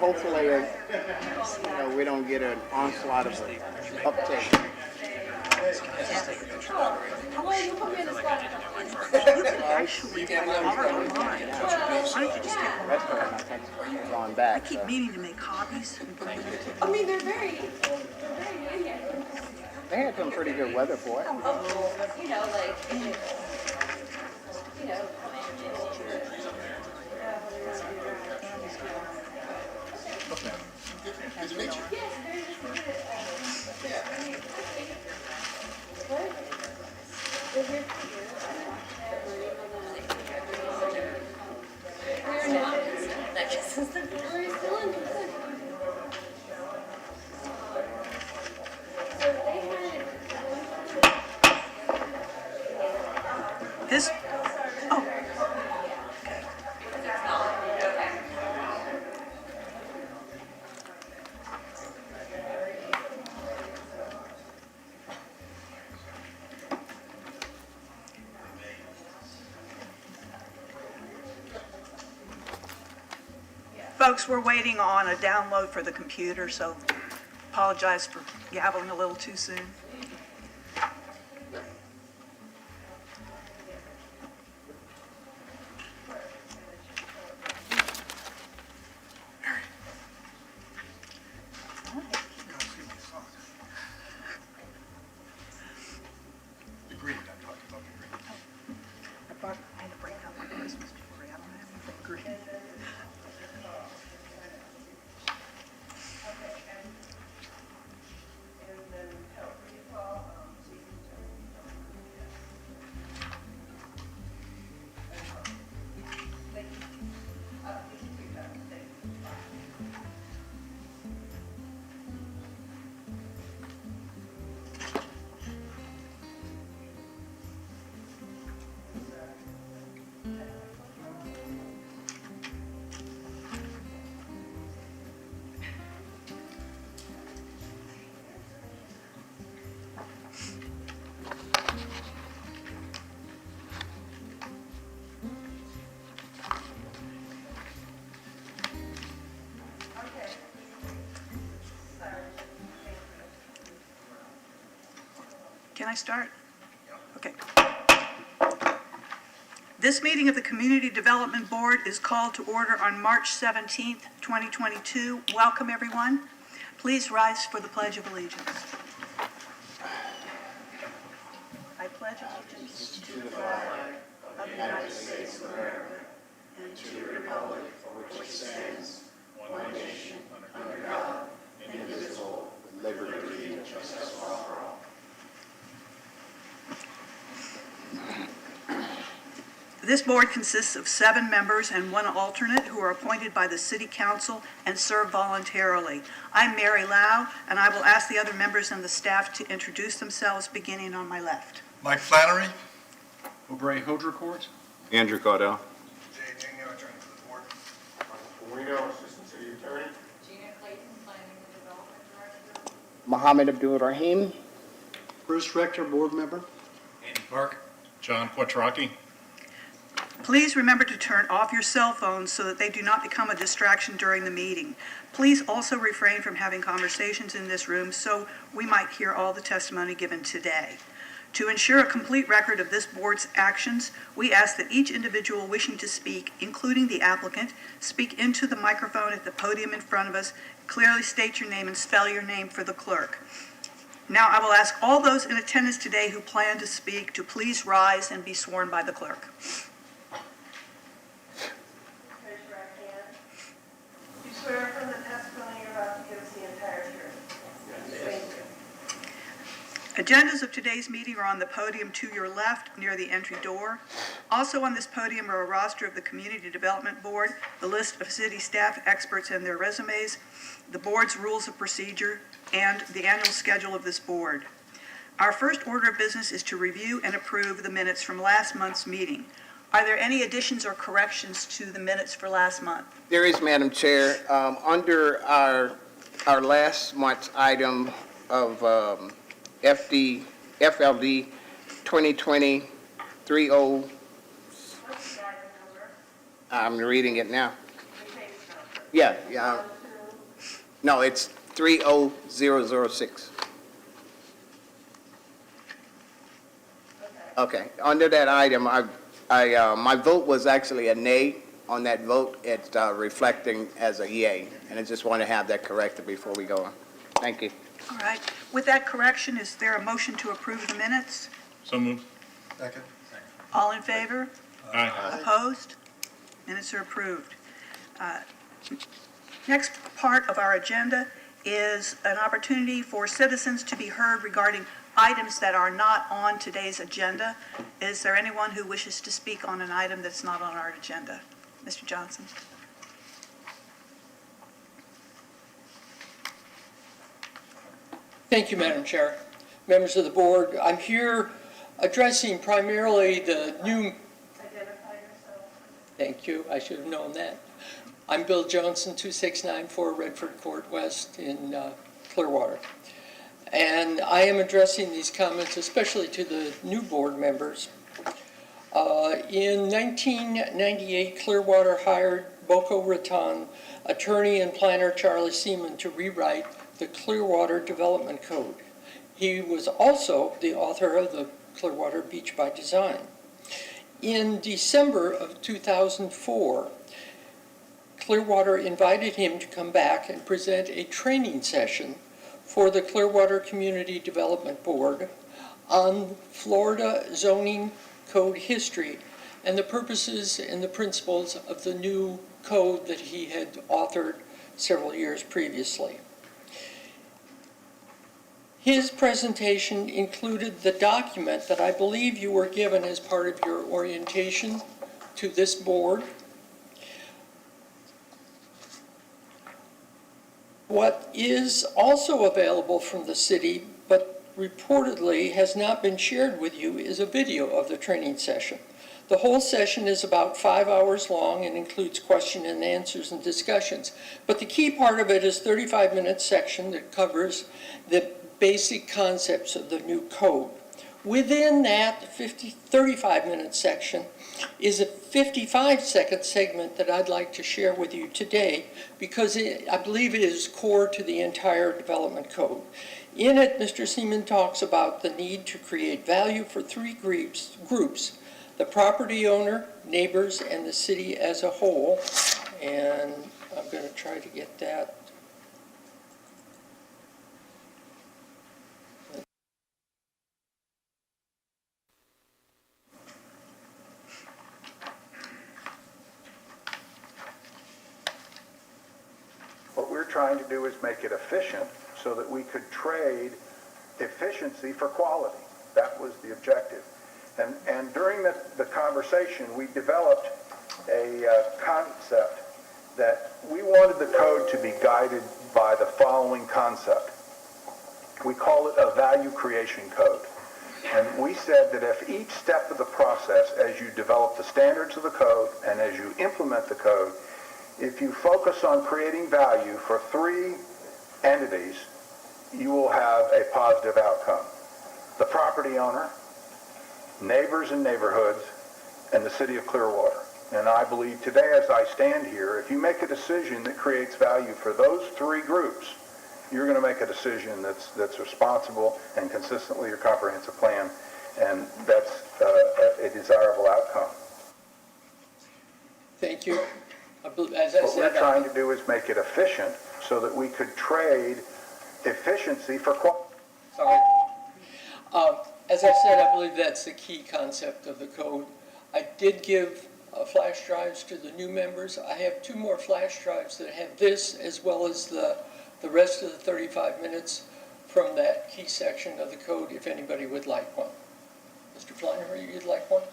hopefully, we don't get an onslaught of uptake. Actually, online. Why don't you just get one? That's why my text is on back. I keep meaning to make copies. I mean, they're very lenient. They had some pretty good weather for it. You know, like, you know. Good to meet you. We're here for you. We're not consent. That just is the we're still in consent. So they had This, oh, folks, we're waiting on a download for the computer, so apologize for gaveling a little too soon. The green, I'm talking about the green. I had to break out my Christmas jewelry. I don't have anything green. Can I start? Okay. This meeting of the Community Development Board is called to order on March 17th, 2022. Welcome, everyone. Please rise for the Pledge of Allegiance. I pledge allegiance to the flag of the United States of America and to the republic for which it stands, one nation, under God, indivisible, with liberty and justice for all. This board consists of 7 members and 1 alternate who are appointed by the City Council and serve voluntarily. I'm Mary Lau, and I will ask the other members and the staff to introduce themselves, beginning on my left. Mike Flannery. O'Bray Hodricourt. Andrew Caudell. Jay Dingo, attorney for the board. Guido, Assistant City Attorney. Gina Clayton, Planning and Development Director. Mohammed Abdul Rahim. Bruce Rector, board member. Andy Park. John Quattrocchi. Please remember to turn off your cell phones so that they do not become a distraction during the meeting. Please also refrain from having conversations in this room so we might hear all the testimony given today. To ensure a complete record of this board's actions, we ask that each individual wishing to speak, including the applicant, speak into the microphone at the podium in front of us, clearly state your name and spell your name for the clerk. Now I will ask all those in attendance today who plan to speak to please rise and be sworn by the clerk. Raise your right hand. You swear from the testimony you're about to give us the entire truth? Thank you. Agendas of today's meeting are on the podium to your left near the entry door. Also on this podium are a roster of the Community Development Board, the list of city staff experts and their resumes, the board's rules of procedure, and the annual schedule of this board. Our first order of business is to review and approve the minutes from last month's meeting. Are there any additions or corrections to the minutes for last month? There is, Madam Chair. Under our last month's item of FLD 2020-30, I'm reading it now. Yeah. No, it's 30006. Okay, under that item, my vote was actually a nay on that vote. It's reflecting as a yay, and I just want to have that corrected before we go on. Thank you. All right. With that correction, is there a motion to approve the minutes? So moved. Second. All in favor? Aye. Opposed? Minutes are approved. Next part of our agenda is an opportunity for citizens to be heard regarding items that are not on today's agenda. Is there anyone who wishes to speak on an item that's not on our agenda? Mr. Johnson? Thank you, Madam Chair. Members of the board, I'm here addressing primarily the new, Identify yourself. thank you, I should have known that. I'm Bill Johnson, 2694 Redford Court West in Clearwater. And I am addressing these comments especially to the new board members. In 1998, Clearwater hired Boca Raton attorney and planner Charlie Seaman to rewrite the Clearwater Development Code. He was also the author of the Clearwater Beach by Design. In December of 2004, Clearwater invited him to come back and present a training session for the Clearwater Community Development Board on Florida zoning code history and the purposes and the principles of the new code that he had authored several years previously. His presentation included the document that I believe you were given as part of your orientation to this board. What is also available from the city, but reportedly has not been shared with you, is a video of the training session. The whole session is about 5 hours long and includes question and answers and discussions. But the key part of it is a 35-minute section that covers the basic concepts of the new code. Within that 35-minute section is a 55-second segment that I'd like to share with you today because I believe it is core to the entire development code. In it, Mr. Seaman talks about the need to create value for three groups, the property owner, neighbors, and the city as a whole. And I'm going to try to get that. What we're trying to do is make it efficient so that we could trade efficiency for quality. That was the objective. And during the conversation, we developed a concept that we wanted the code to be guided by the following concept. We call it a value creation code. And we said that if each step of the process, as you develop the standards of the code and as you implement the code, if you focus on creating value for three entities, you will have a positive outcome. The property owner, neighbors and neighborhoods, and the city of Clearwater. And I believe today as I stand here, if you make a decision that creates value for those three groups, you're going to make a decision that's responsible and consistent with your comprehensive plan, and that's a desirable outcome. Thank you. As I What we're said, trying to do is make it efficient so that we could trade efficiency for quality. sorry. As I said, I believe that's the key concept of the code. I did give flash drives to the new members. I have 2 more flash drives that have this as well as the rest of the 35 minutes from that key section of the code if anybody would like one. Mr. Flannery, you'd like one?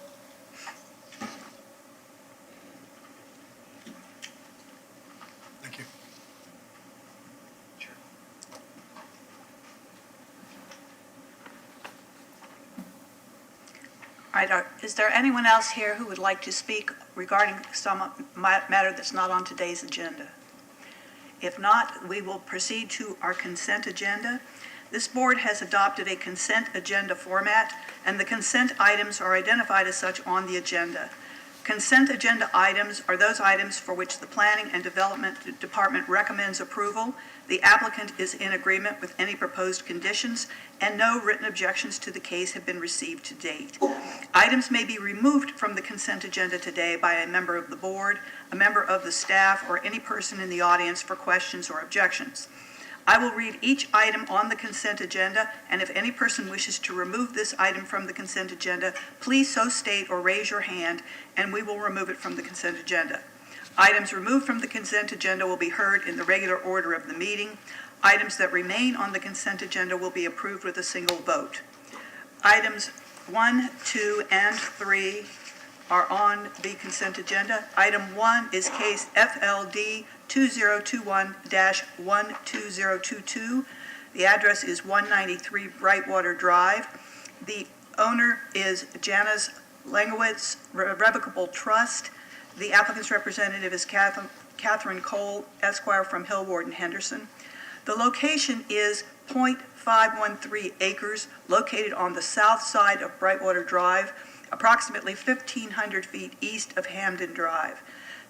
Thank you. Sure. All right, is there anyone else here who would like to speak regarding some matter that's not on today's agenda? If not, we will proceed to our consent agenda. This board has adopted a consent agenda format, and the consent items are identified as such on the agenda. Consent agenda items are those items for which the Planning and Development Department recommends approval. The applicant is in agreement with any proposed conditions, and no written objections to the case have been received to date. Items may be removed from the consent agenda today by a member of the board, a member of the staff, or any person in the audience for questions or objections. I will read each item on the consent agenda, and if any person wishes to remove this item from the consent agenda, please so state or raise your hand, and we will remove it from the consent agenda. Items removed from the consent agenda will be heard in the regular order of the meeting. Items that remain on the consent agenda will be approved with a single vote. Items 1, 2, and 3 are on the consent agenda. Item 1 is case FLD 2021-12022. The address is 193 Brightwater Drive. The owner is Janice Langowitz Revocable Trust. The applicant's representative is Catherine Cole, Esquire, from Hillward and Henderson. The location is .513 acres, located on the south side of Brightwater Drive, approximately 1,500 feet east of Hamden Drive.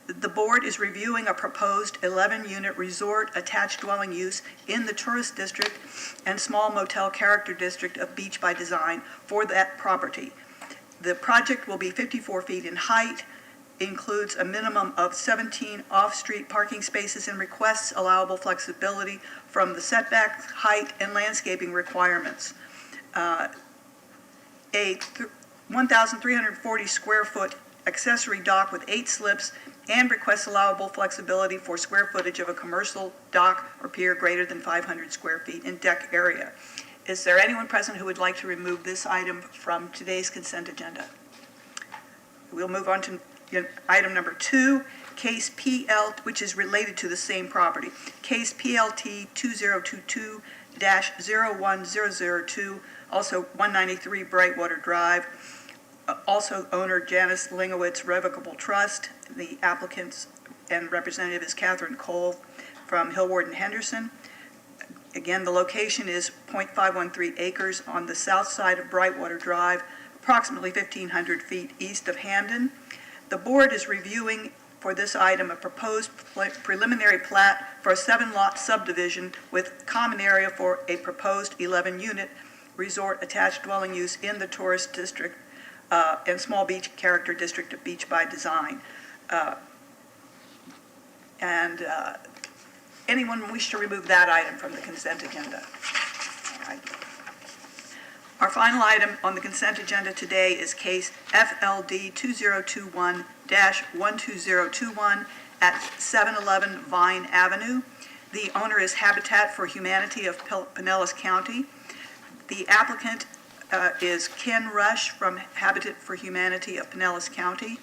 The board is reviewing a proposed 11-unit resort attached dwelling use in the tourist district and small motel character district of Beach by Design for that property. The project will be 54 feet in height, includes a minimum of 17 off-street parking spaces, and requests allowable flexibility from the setback, height, and landscaping requirements. A 1,340 square foot accessory dock with 8 slips, and requests allowable flexibility for square footage of a commercial dock or pier greater than 500 square feet in deck area. Is there anyone present who would like to remove this item from today's consent agenda? We'll move on to item number 2, case PL, which is related to the same property. Case PLT 2022-01002, also 193 Brightwater Drive. Also owner Janice Langowitz Revocable Trust. The applicant and representative is Catherine Cole from Hillward and Henderson. Again, the location is .513 acres on the south side of Brightwater Drive, approximately 1,500 feet east of Hamden. The board is reviewing for this item a proposed preliminary plat for a 7-lot subdivision with common area for a proposed 11-unit resort attached dwelling use in the tourist district and small beach character district of Beach by Design. Anyone wish to remove that item from the consent agenda? All right. Our final item on the consent agenda today is case FLD 2021-12021 at 711 Vine Avenue. The owner is Habitat for Humanity of Pinellas County. The applicant is Ken Rush from Habitat for Humanity of Pinellas County.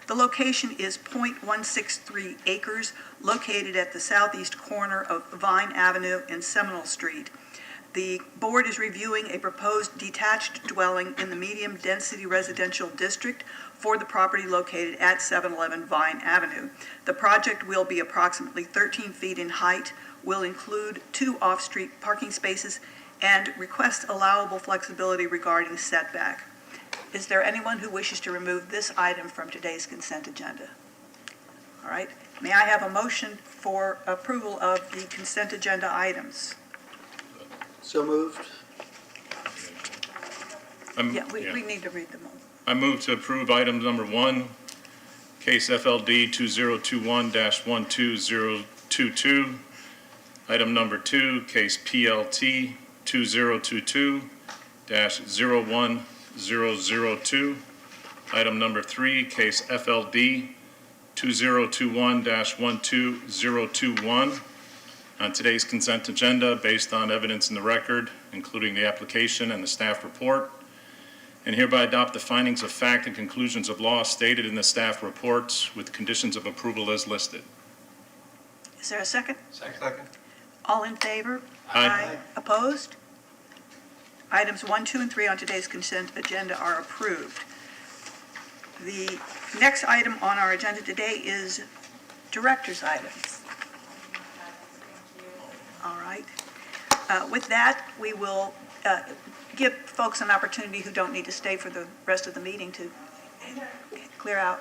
The location is .163 acres, located at the southeast corner of Vine Avenue and Seminole Street. The board is reviewing a proposed detached dwelling in the medium-density residential district for the property located at 711 Vine Avenue. The project will be approximately 13 feet in height, will include 2 off-street parking spaces, and request allowable flexibility regarding setback. Is there anyone who wishes to remove this item from today's consent agenda? All right. May I have a motion for approval of the consent agenda items? So moved. Yeah, we need to read them all. I move to approve item number 1, case FLD 2021-12022. Item number 2, case PLT 2022-01002. Item number 3, case FLD 2021-12021. On today's consent agenda, based on evidence in the record, including the application and the staff report, and hereby adopt the findings of fact and conclusions of law stated in the staff reports with conditions of approval as listed. Is there a second? Second. All in favor? Aye. Opposed? Items 1, 2, and 3 on today's consent agenda are approved. The next item on our agenda today is director's items. All right. With that, we will give folks an opportunity who don't need to stay for the rest of the meeting to clear out.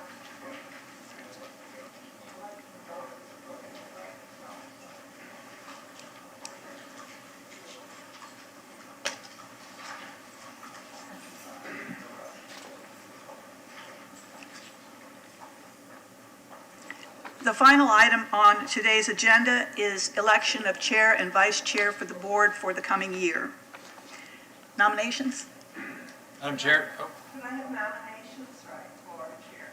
The final item on today's agenda is election of chair and vice chair for the board for the coming year. Nominations? Madam Chair, Can I have nominations, right, for chair?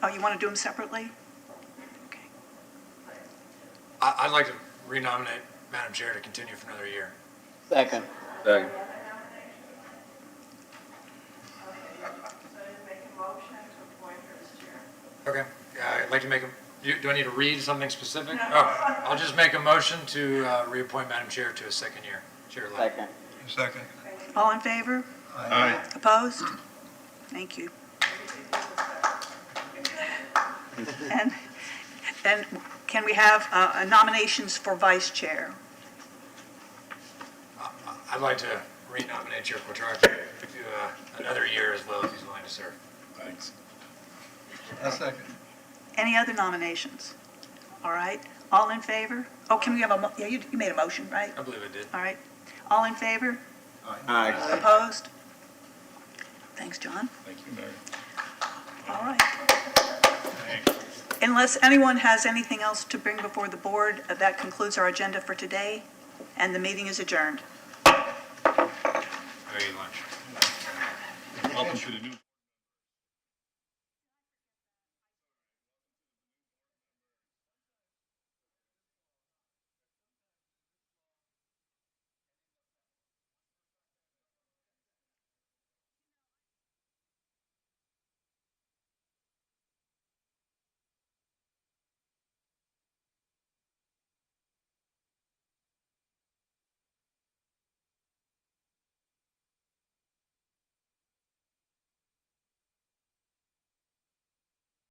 Oh, you want to do them separately? Okay. I'd like to renominate Madam Chair to continue for another year. Second. Any other nominations? Okay, so you make a motion to appoint her as chair. Okay, I'd like to make do I need to read something specific? Oh, I'll just make a motion to reappoint Madam Chair to a second year, chair-elect. Second. Second. All in favor? Aye. Opposed? Thank you. And can we have nominations for vice chair? I'd like to renominate Chair Quattrocki to another year as well, if he's willing to serve. Thanks. A second. Any other nominations? All right, all in favor? Oh, can we have yeah, you made a motion, right? I believe I did. All right, all in favor? Aye. Opposed? Thanks, John. Thank you, Mary. All right. Thanks. Unless anyone has anything else to bring before the board, that concludes our agenda for today, and the meeting is adjourned. I'll eat lunch. Welcome to the new.